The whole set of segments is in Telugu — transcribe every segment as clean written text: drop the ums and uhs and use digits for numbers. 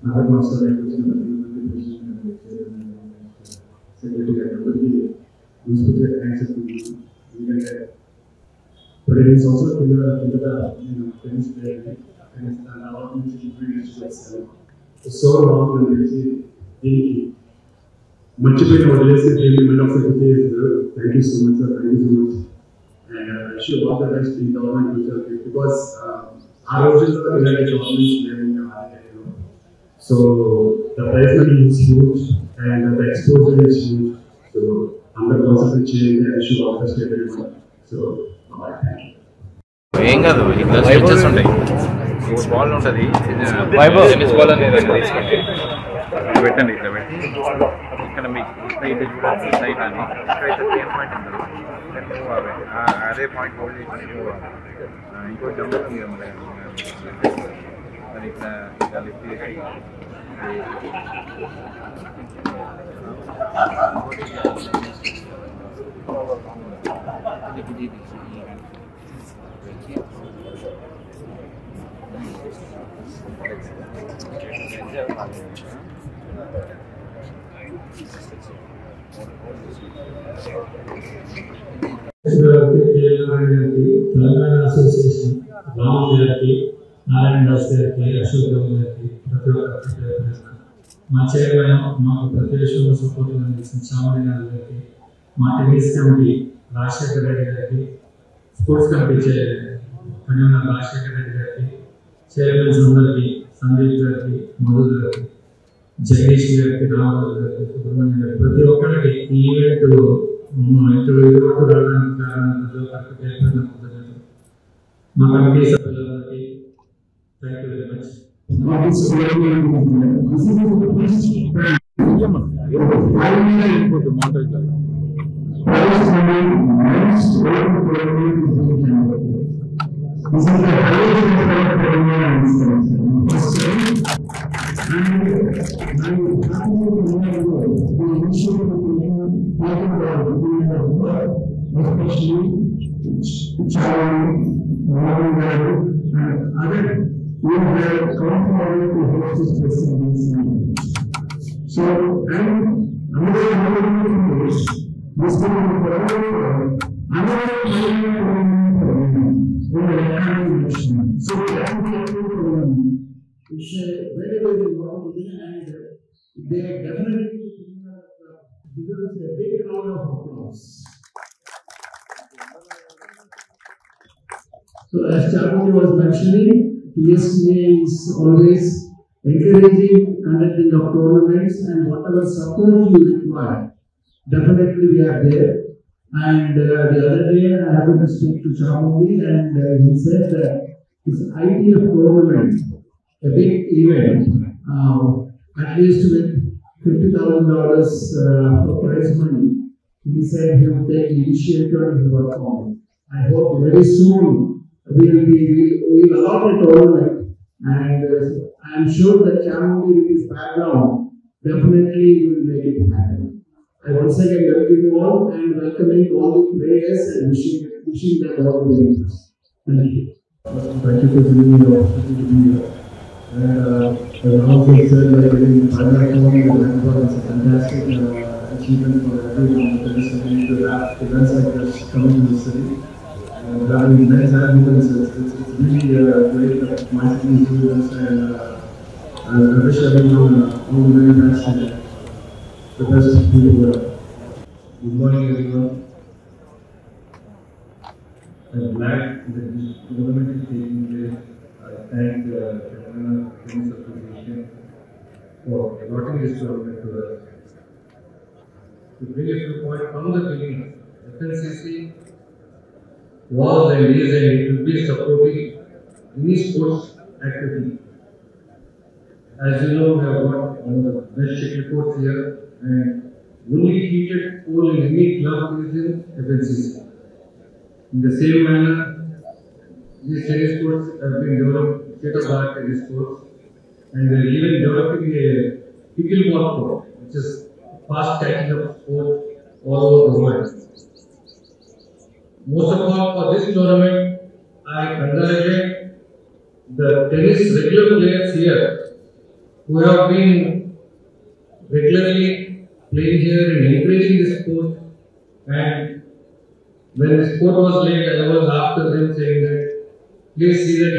other master secretary thanks to you. But it is also to the tennis player and our so long the much of thank you so much, sir. Thank you so much. And I wish you all the best in government future because our origins are like government. So the prize money is huge and the exposure is huge. So I'm the concentrate and I wish you all the best everyone. So thank you. ఏం కాదు ఇట్లా స్విచెస్ ఉంటాయి ఈ బాల్ ఉంటుంది టెన్నిస్ బాల్ అనేది తీసుకోండి పెట్టండి ఇట్లా పెట్టి ఇక్కడ మీకు ఇట్లా ఇది చూడాలి ఇట్లా ఇట్లా అని ఇక్కడైతే సేమ్ పాయింట్ ఉంటుంది అదే పాయింట్ హోల్డ్ చేసి ఇంకో జంప్ అది ఇట్లా ఇట్లా లిఫ్ట్ చేసి తెలంగాణ అసోసియేషన్ రాము గారికి నారాయణ దాస్ గారికి అశోక్ రావు గారికి ప్రతి ఒక్క మా చైర్మన్ మాకు ప్రతి విషయంలో సపోర్ట్ అందించిన చామడి గారికి మా టెన్నిస్ కమిటీ రాజశేఖర్ రెడ్డి గారికి sports committee convener Rajasekhar Reddy గారికి చైర్మన్స్ అందరికీ సందీప్ గారికి మధు గారికి జగదీష్ గారికి రామరాజు గారికి సుబ్రహ్మణ్యం గారికి ప్రతి ఒక్కరికి ఈ ఈవెంట్ వరకు రావడానికి కారణం ప్రతి ఒక్కరికి మా కమిటీ సభ్యులందరికీ thank you very much. So, it's very, very long and they definitely deserve a big round of applause. So, as Chamudi was mentioning, PSPA is always encouraging conducting of tournaments and whatever support you require, definitely we are there. And the other day I happened to speak to Chamudi and he said that this idea of tournament, a big event, at least with $50,000 for prize money, he said he would take initiative and work on it. I hope very soon we will allot a tournament, and I am sure that Chamudi with his background definitely will make it happen. I once again welcome you all and welcoming all the players and wishing them all the best. Thank you. Thank you for giving me the opportunity to be here. And as also said, like in Panama, it's a fantastic achievement for everyone in the city to have events like this coming to the city. And having men's badminton, it's really great that my city is doing this, and I wish everyone all the very best and the best people there. Good morning, everyone. I'm glad that this tournament is taking place. I thank the Telangana Tennis Association for allotting this tournament to us. To bring a few points from the beginning, FNCC was and is and it will be supporting any sports activity. As you know, we have got one of the best check reports here, and only heated pool in any club is in FNCC. In the same manner, these tennis courts have been developed, state-of-the-art tennis courts, and we are even developing a pickleball court, which is fast catching up sport all over the world. Most of all, for this tournament, I congratulate the tennis regular players here who have been regularly playing here and encouraging the sport. And when the sport was late, I was after them saying that please see that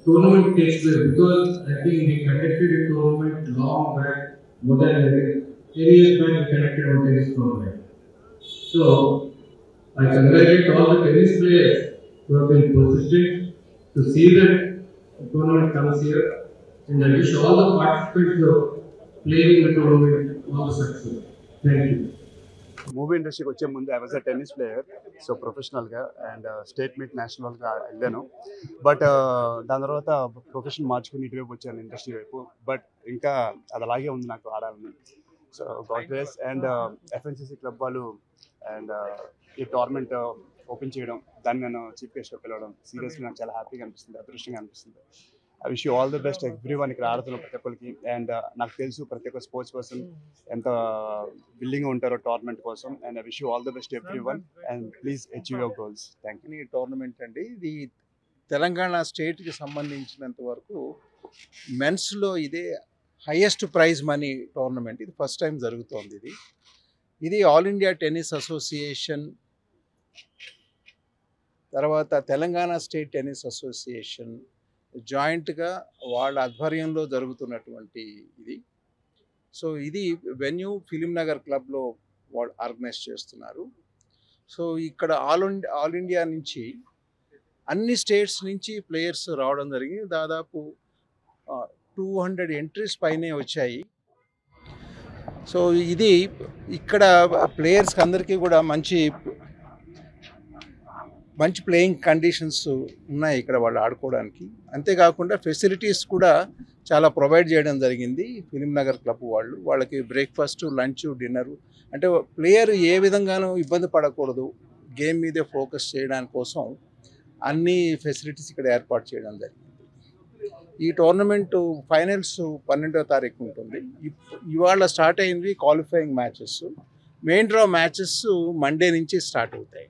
tournament takes place, because I think we conducted a tournament long back, more than 10 years back we conducted a tennis tournament. So I congratulate all the tennis players who have been persistent to see that the tournament comes here, and I wish all the participants of playing in the tournament all the success. Thank you. Movie ఇండస్ట్రీకి వచ్చే ముందు I was a tennis player, so ప్రొఫెషనల్గా అండ్ స్టేట్ మీట్ నేషనల్గా వెళ్ళాను. బట్ దాని తర్వాత ప్రొఫెషన్ మార్చుకుని ఇటువైపు వచ్చాను ఇండస్ట్రీ వైపు. బట్ ఇంకా అది అలాగే ఉంది నాకు ఆడాలని. So God grace and FNCC club వాళ్ళు అండ్ ఈ టోర్నమెంట్ ఓపెన్ చేయడం, దాన్ని నేను చీఫ్ గెస్ట్గా పిలవడం సీరియస్లీ నాకు చాలా హ్యాపీగా అనిపిస్తుంది, అదృష్టంగా అనిపిస్తుంది. I wish you all the best every one ఇక్కడ ఆడుతున్న ప్రతి ఒక్కరికి. అండ్ నాకు తెలుసు ప్రతి ఒక్క స్పోర్ట్స్ పర్సన్ ఎంత బిల్డింగ్ ఉంటారో టోర్నమెంట్ కోసం. And I wish you all the best every one and please achieve your goals. Thank you. ఈ టోర్నమెంట్ అండి, ఇది తెలంగాణ స్టేట్కి సంబంధించినంత వరకు మెన్స్లో ఇదే హైయెస్ట్ ప్రైజ్ మనీ టోర్నమెంట్. ఇది ఫస్ట్ టైం జరుగుతోంది. ఇది ఆల్ ఇండియా టెన్నిస్ అసోసియేషన్, తర్వాత తెలంగాణ స్టేట్ టెన్నిస్ అసోసియేషన్ జాయింట్గా వాళ్ళ ఆధ్వర్యంలో జరుగుతున్నటువంటి ఇది. సో ఇది వెన్యూ ఫిలిం నగర్ క్లబ్లో వాళ్ళు ఆర్గనైజ్ చేస్తున్నారు. సో ఇక్కడ ఆల్ ఇండియా నుంచి అన్ని స్టేట్స్ నుంచి ప్లేయర్స్ రావడం జరిగింది. దాదాపు 200 ఎంట్రీస్ పైనే వచ్చాయి. సో ఇది ఇక్కడ ప్లేయర్స్కి అందరికీ కూడా మంచి ప్లేయింగ్ కండిషన్స్ ఉన్నాయి ఇక్కడ వాళ్ళు ఆడుకోవడానికి. అంతేకాకుండా ఫెసిలిటీస్ కూడా చాలా ప్రొవైడ్ చేయడం జరిగింది ఫిలిం నగర్ క్లబ్ వాళ్ళు. వాళ్ళకి బ్రేక్ఫాస్ట్, లంచ్, డిన్నరు, అంటే ప్లేయర్ ఏ విధంగానూ ఇబ్బంది పడకూడదు, గేమ్ మీదే ఫోకస్ చేయడానికి కోసం అన్ని ఫెసిలిటీస్ ఇక్కడ ఏర్పాటు చేయడం జరిగింది. ఈ టోర్నమెంట్ ఫైనల్స్ 12వ తారీఖు ఉంటుంది. ఇవాళ స్టార్ట్ అయింది qualifying matches. Main draw matches Monday నుంచి స్టార్ట్ అవుతాయి.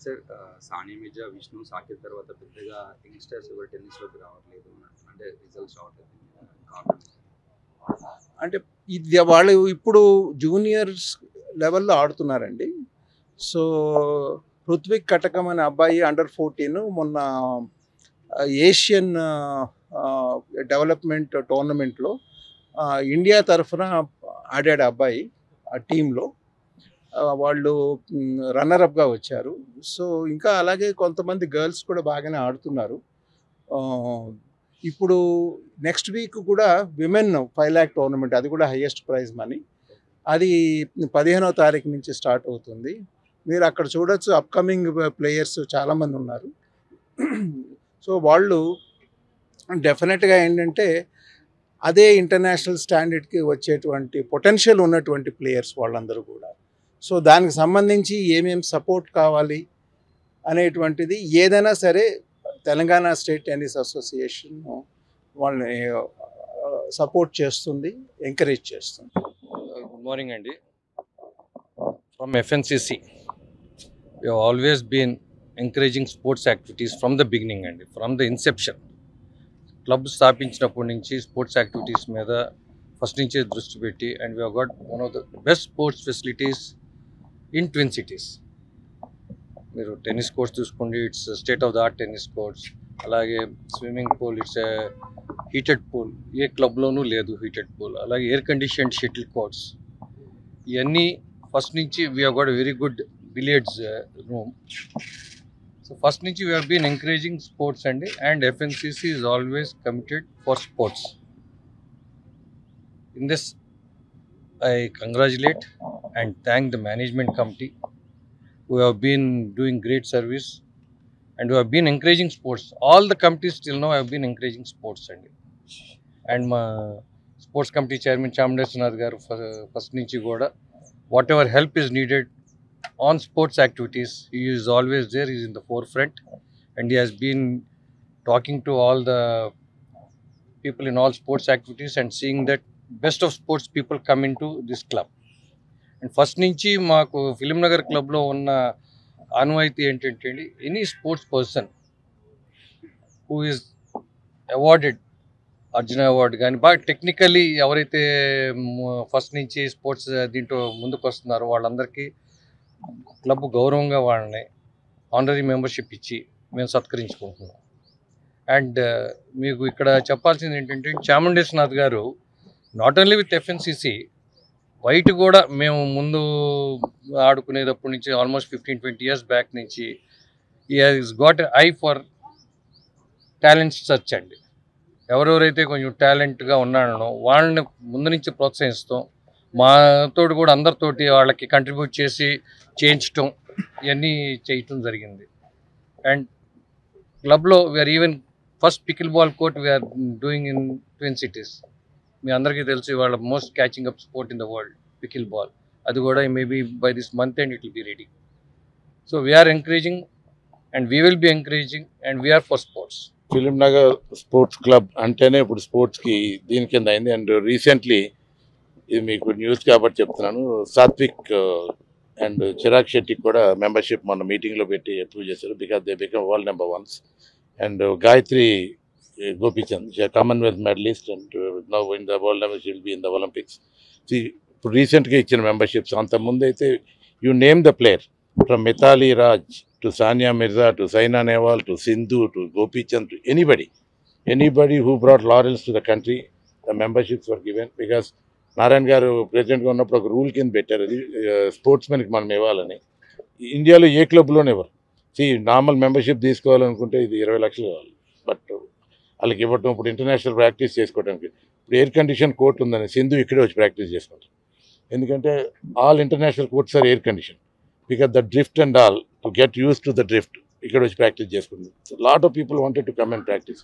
సార్, సానియా మిర్జా, విష్ణు, సాకిర్ తర్వాత పెద్దగా యంగ్స్టర్స్ ఎవరు టెన్నిస్లోకి రావట్లేదు, అంటే రిజల్ట్స్ రావట్లేదు. అంటే ఇది వాళ్ళు ఇప్పుడు జూనియర్స్ లెవెల్లో ఆడుతున్నారండి. సో రుత్విక్ కటకం అనే అబ్బాయి అండర్-14 మొన్న ఏషియన్ డెవలప్మెంట్ టోర్నమెంట్లో ఇండియా తరఫున ఆడాడు అబ్బాయి. ఆ టీంలో వాళ్ళు రన్నరప్గా వచ్చారు. సో ఇంకా అలాగే కొంతమంది గర్ల్స్ కూడా బాగానే ఆడుతున్నారు. ఇప్పుడు నెక్స్ట్ వీక్ కూడా విమెన్ 5 lakh టోర్నమెంట్, అది కూడా హైయెస్ట్ ప్రైజ్ మనీ, అది 15వ తారీఖు నుంచి స్టార్ట్ అవుతుంది. మీరు అక్కడ చూడొచ్చు, అప్కమింగ్ ప్లేయర్స్ చాలామంది ఉన్నారు. సో వాళ్ళు డెఫినెట్గా ఏంటంటే అదే ఇంటర్నేషనల్ స్టాండర్డ్కి వచ్చేటువంటి పొటెన్షియల్ ఉన్నటువంటి ప్లేయర్స్ వాళ్ళందరూ కూడా. సో దానికి సంబంధించి ఏమేమి సపోర్ట్ కావాలి అనేటువంటిది ఏదైనా సరే తెలంగాణ స్టేట్ టెన్నిస్ అసోసియేషన్ వాళ్ళని సపోర్ట్ చేస్తుంది, ఎంకరేజ్ చేస్తుంది. గుడ్ మార్నింగ్ అండి. From FNCC we have always been encouraging sports activities from the beginning and from the inception. Club స్థాపించినప్పటి నుంచి స్పోర్ట్స్ యాక్టివిటీస్ మీద ఫస్ట్ నుంచే దృష్టి పెట్టి, and we have got one of the best sports facilities in twin cities. మీరు టెన్నిస్ కోర్ట్స్ చూసుకోండి, it's state of the art tennis courts. అలాగే swimming pool, it's heated pool, ఏ క్లబ్లోనూ లేదు హీటెడ్ పూల్. అలాగే ఎయిర్ కండిషన్డ్ షటిల్ కోర్ట్స్, ఇవన్నీ ఫస్ట్ నుంచి we have got very good billiards room. So first nunchi we have been encouraging sports and FNCC is always committed for sports. In this I congratulate and thank the management committee who have been doing great service and who have been encouraging sports. All the committees till now have been encouraging sports and my sports committee chairman Chamdesanath garu first nunchi kuda whatever help is needed on sports activities, he is always there. He is in the forefront and he has been talking to all the people in all sports activities and seeing that best of sports people come into this club. And first nunchi maaku Film Nagar club lo unna anuvaiti entante any sports person who is awarded Arjuna award కానీ బాగా టెక్నికలీ ఎవరైతే ఫస్ట్ నుంచి స్పోర్ట్స్ దీంట్లో ముందుకు వస్తున్నారో వాళ్ళందరికీ క్లబ్ గౌరవంగా వాళ్ళని ఆనరీ మెంబర్షిప్ ఇచ్చి మేము సత్కరించుకుంటున్నాం. అండ్ మీకు ఇక్కడ చెప్పాల్సింది ఏంటంటే చాముండేశ్వరనాథ్ గారు not only with FNCC white కూడా మేము ముందు ఆడుకునేటప్పటి నుంచి ఆల్మోస్ట్ 15-20 years బ్యాక్ నుంచి ఈ has got I for talent search అండి. ఎవరెవరైతే కొంచెం టాలెంట్గా ఉన్నారో వాళ్ళని ముందు నుంచి ప్రోత్సహిస్తాం. మాతోటి కూడా అందరితోటి వాళ్ళకి కంట్రిబ్యూట్ చేసి చేయించటం ఇవన్నీ చేయటం జరిగింది. అండ్ క్లబ్లో we're even first pickle ball court we're doing in twin cities. మీ అందరికీ తెలుసు ఇవాళ most catching up sport in the world pickle ball. అది కూడా maybe by this month and it will be ready. So we're encouraging and we will be encouraging and we're for sports. Film Nagar sports club అంటేనే ఇప్పుడు స్పోర్ట్స్కి దీని కింద అయింది. అండ్ రీసెంట్లీ ఇది మీకు న్యూస్ కాబట్టి చెప్తున్నాను, సాత్విక్ అండ్ చిరాగ్ శెట్టికి కూడా మెంబర్షిప్ మన మీటింగ్లో పెట్టి అప్రూవ్ చేశారు because they become world number 1s. And Gayatri Gopichand Commonwealth medallist and now in the world number she'll be in the Olympics. ఇప్పుడు రీసెంట్గా ఇచ్చిన మెంబర్షిప్స్ అంతకుముందు అయితే you name the player from Mithali Raj to Sania Mirza, to Saina Nehwal, to Sindhu, to Gopi Chand, to anybody who brought laurels to the country, the memberships were given because Narayan garu president ga unnappudu oka rule కింద పెట్టారు, అది స్పోర్ట్స్మెన్ కి మనం ఇవ్వాలని. ఇండియాలో ఏ క్లబ్లోనే ఎవరు నార్మల్ మెంబర్షిప్ తీసుకోవాలనుకుంటే ఇది 20 లక్షలు కావాలి, బట్ వాళ్ళకి ఇవ్వటం. ఇప్పుడు ఇంటర్నేషనల్ ప్రాక్టీస్ చేసుకోవడానికి ఇప్పుడు ఎయిర్ కండిషన్ కోర్ట్ ఉందని సింధు ఇక్కడే వచ్చి ప్రాక్టీస్ చేసుకుంటారు. ఎందుకంటే all international courts are air condition because the drift and all, to get used to the drift, ఇక్కడ వచ్చి ప్రాక్టీస్ చేసుకుంది. Lot of people wanted to come and practice.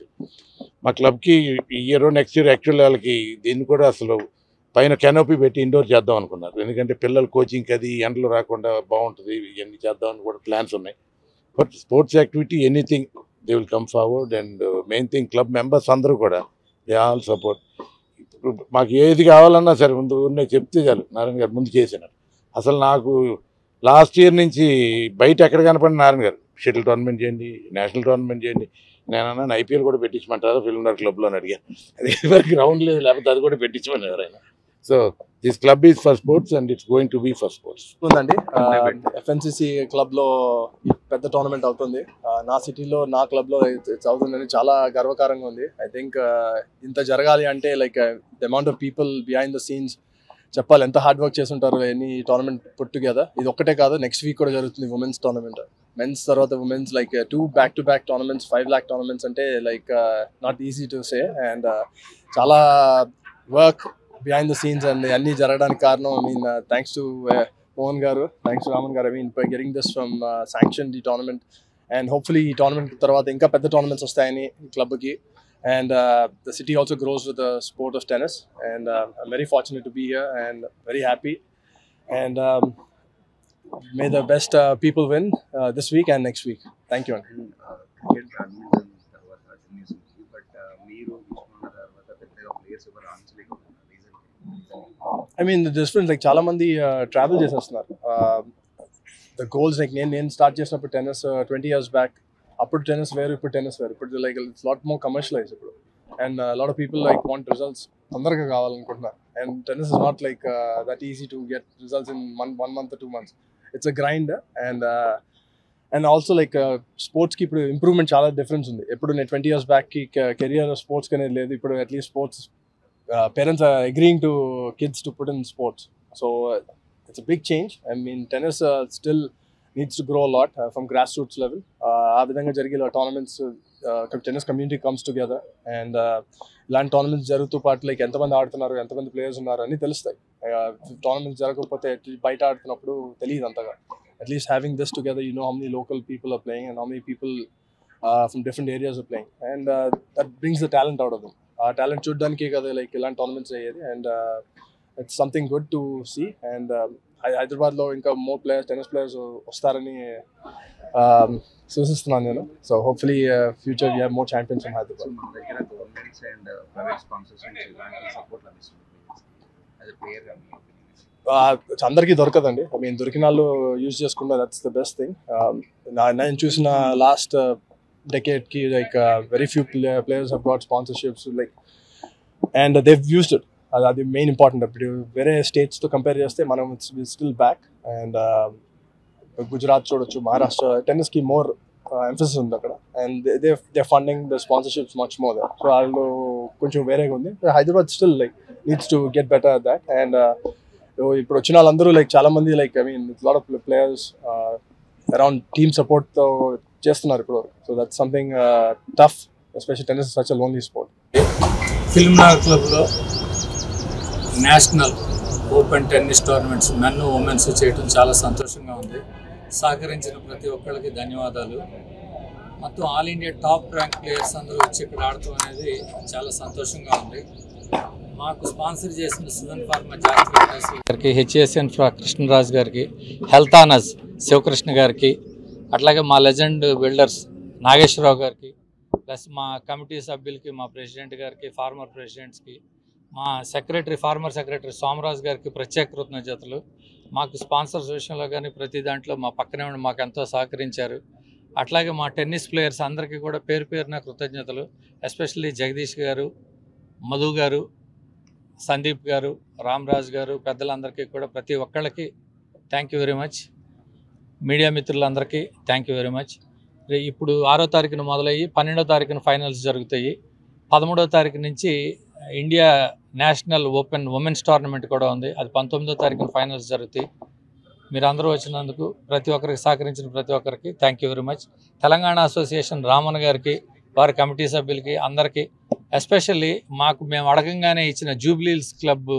మా క్లబ్కి ఈ ఇయర్ నెక్స్ట్ ఇయర్ యాక్చువల్లీ వాళ్ళకి దీన్ని కూడా అసలు పైన కెనోపీ పెట్టి ఇండోర్ చేద్దాం అనుకున్నారు. ఎందుకంటే పిల్లలు కోచింగ్కి అది ఎండలు రాకుండా బాగుంటుంది, ఇవన్నీ చేద్దామని కూడా ప్లాన్స్ ఉన్నాయి. But sports activity anything they will come forward. And main thing club members అందరూ కూడా దే ఆల్ సపోర్ట్. ఇప్పుడు మాకు ఏది కావాలన్నా సరే ముందు నేను చెప్తే చాలు, నారాయణ గారు ముందు చేసినారు. అసలు నాకు లాస్ట్ ఇయర్ నుంచి బయట ఎక్కడ కనపడిన నారాయణ గారు షటిల్ టోర్నమెంట్ చేయండి, నేషనల్ టోర్నమెంట్ చేయండి, నేనన్నా ఐపీఎల్ కూడా పెట్టించమంటారా ఫిల్మ్ నగర్ క్లబ్లో అని అడిగాను. అది ఎవరికి గ్రౌండ్ లేదు, లేకపోతే అది కూడా పెట్టించమని ఎవరైనా. So this club is for sports and it's going to be for sports. ఉందండి ఎఫ్ఎన్సిసి క్లబ్లో పెద్ద టోర్నమెంట్ అవుతుంది. నా సిటీలో నా క్లబ్లో అవుతుందని చాలా గర్వకారంగా ఉంది. ఐ థింక్ ఇంత జరగాలి అంటే like the amount of people behind the scenes చెప్పాలి, ఎంత హార్డ్ వర్క్ చేస్తుంటారు ఎన్ని టోర్నమెంట్ పుట్ టుగెదర్. ఇది ఒక్కటే కాదు, నెక్స్ట్ వీక్ కూడా జరుగుతుంది ఉమెన్స్ టోర్నమెంట్, మెన్స్ తర్వాత women's, like 2 back-to-back tournaments, 5 lakh tournaments అంటే like not easy to say. And చాలా work behind the scenes and అన్నీ జరగడానికి కారణం I mean thanks to Mohan garu, thanks to Raman garu, I mean getting this from sanction ఈ టోర్నమెంట్. అండ్ హోప్ఫుల్లీ ఈ టోర్నమెంట్ తర్వాత ఇంకా పెద్ద టోర్నమెంట్స్ వస్తాయని క్లబ్కి. And the city also grows with the sport of tennis, and I'm very fortunate to be here and very happy. And may the best people win this week and next week. Thank you. Cricket badminton తర్వాత టెన్నిస్ ఉంది, బట్ మీరు తీసుకున్న తర్వాత పెద్దగా ప్లేయర్స్ ఎవరు ఆన్సలేకపోతున్నారు reason. I mean the difference, like చాలా మంది travel చేసేస్తున్నారు. The goals like నేను స్టార్ట్ చేసినప్పుడు టెన్నిస్ 20 years back, అప్పుడు టెన్నిస్ వేరు, ఇప్పుడు టెన్నిస్ వేరు. ఇప్పుడు like it's lot more commercialise ఇప్పుడు. And lot of people like want results తొందరగా కావాలనుకుంటున్నారు. And tennis is not like that easy to get results in 1 month or 2 months. It's a grind. And also like స్పోర్ట్స్కి ఇప్పుడు ఇంప్రూవ్మెంట్ చాలా డిఫరెన్స్ ఉంది. ఎప్పుడు నేను 20 years బ్యాక్కి కెరియర్ స్పోర్ట్స్కి అనేది లేదు. ఇప్పుడు at least sports parents are agreeing to kids to put in sports. So it's a big change. I mean tennis still needs to grow a lot from grassroots level. ఆ విధంగా జరిగే tournaments, tennis community comes together. And ఇలాంటి టోర్నమెంట్స్ జరుగుతూ పాటు లైక్ ఎంతమంది ఆడుతున్నారు, ఎంతమంది ప్లేయర్స్ ఉన్నారు అని తెలుస్తాయి. టోర్నమెంట్స్ జరగకపోతే బయట ఆడుతున్నప్పుడు తెలియదు అంతగా. At least having this together you know how many local people are playing and how many people from different areas are playing. And that brings the talent out of them. ఆ టాలెంట్ చూడడానికే కదా లైక్ ఇలాంటి టోర్నమెంట్స్ అయ్యేది. And it's something good to see. And హైదరాబాద్లో ఇంకా మోర్ ప్లేయర్స్, టెన్నిస్ ప్లేయర్స్ వస్తారని సూచిస్తున్నాను నేను. So hopefully future we have more champions in Hyderabad. మన దగ్గర గవర్నమెంట్స్ అండ్ ప్రైవేట్ స్పాన్సర్స్ నుంచి ఎలాంటి సపోర్ట్ లభిస్తుంది యాజ్ ఎ ప్లేయర్గా? అందరికీ దొరకదండి. ఐ మీన్ దొరికిన వాళ్ళు యూజ్ చేసుకున్నా దట్స్ ద బెస్ట్ థింగ్. నేను చూసిన లాస్ట్ డెకేడ్కి like very few players have got sponsorships. Like and they've used it. అది మెయిన్ ఇంపార్టెంట్. ఇప్పుడు వేరే స్టేట్స్తో కంపేర్ చేస్తే మనం స్టిల్ బ్యాక్. అండ్ గుజరాత్ చూడొచ్చు, మహారాష్ట్ర టెన్నిస్కి మోర్ ఎంఫసిస్ ఉంది అక్కడ. And they funding the sponsorships much more there. So వాళ్ళు కొంచెం వేరేగా ఉంది. Hyderabad still like needs to get better at that. And ఇప్పుడు వచ్చిన వాళ్ళందరూ లైక్ చాలా మంది like I mean lot of players around team సపోర్ట్తో చేస్తున్నారు ఇప్పుడు. So that's something tough, especially tennis is such a lonely sport. Film Nagar క్లబ్లో national open tennis tournaments men women's చేయడం చాలా సంతోషంగా ఉంది. సహకరించిన ప్రతి ఒక్కరికి ధన్యవాదాలు. మొత్తం all India top rank players అందరూ వచ్చి ఇక్కడ ఆడటం అనేది చాలా సంతోషంగా ఉంది. మాకు స్పాన్సర్ చేసిన సుదన్ ఫార్మా జాతీయ గారికి, హెచ్ఎస్ఎన్ కృష్ణరాజు గారికి, హెల్త్ ఆనర్స్ శివకృష్ణ గారికి, అట్లాగే మా లెజెండ్ బిల్డర్స్ నాగేశ్వరరావు గారికి, ప్లస్ మా కమిటీ సభ్యులకి, మా ప్రెసిడెంట్ గారికి, ఫార్మర్ ప్రెసిడెంట్స్కి, మా సెక్రటరీ ఫార్మర్ సెక్రటరీ సోమరాజు గారికి ప్రత్యేక కృతజ్ఞతలు. మాకు స్పాన్సర్స్ విషయంలో కానీ ప్రతి దాంట్లో మా పక్కనే ఉండి మాకు ఎంతో సహకరించారు. అట్లాగే మా టెన్నిస్ ప్లేయర్స్ అందరికీ కూడా పేరు పేరున కృతజ్ఞతలు. ఎస్పెషల్లీ జగదీష్ గారు, మధు గారు, సందీప్ గారు, రామరాజు గారు, పెద్దలందరికీ కూడా ప్రతి ఒక్కళ్ళకి thank you very much. Media మిత్రులందరికీ థ్యాంక్ యూ వెరీ మచ్. ఇప్పుడు 6వ తారీఖున మొదలయ్యి 12వ తారీఖున ఫైనల్స్ జరుగుతాయి. 13వ తారీఖు నుంచి India national open women's tournament కూడా ఉంది. అది 19వ తారీఖున ఫైనల్స్ జరుగుతాయి. మీరు అందరూ వచ్చినందుకు ప్రతి ఒక్కరికి సహకరించిన ప్రతి ఒక్కరికి thank you very much. Telangana association Raman గారికి, వారి కమిటీ సభ్యులకి అందరికీ, ఎస్పెషల్లీ మేము అడగంగానే ఇచ్చిన జూబ్లీహిల్స్ క్లబ్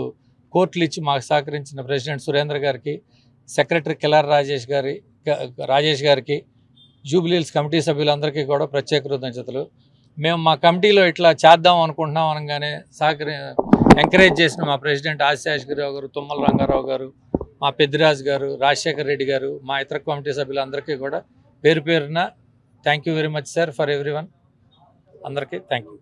కోర్టులు ఇచ్చి మాకు సహకరించిన ప్రెసిడెంట్ సురేంద్ర గారికి, సెక్రటరీ కిలార్ రాజేష్ గారికి, జూబ్లీహిల్స్ కమిటీ సభ్యులందరికీ కూడా ప్రత్యేక కృతజ్ఞతలు. మేము మా కమిటీలో ఇట్లా చేద్దాం అనుకుంటున్నాం అనగానే ఎంకరేజ్ చేసిన మా ప్రెసిడెంట్ ఆశిషాగిరావు గారు, తుమ్మల రంగారావు గారు, మా పెద్దిరాజు గారు, రాజశేఖర్ రెడ్డి గారు, మా ఇతర కమిటీ సభ్యులందరికీ కూడా పేరు పేరున thank you very much sir for every one. అందరికీ థ్యాంక్ యూ.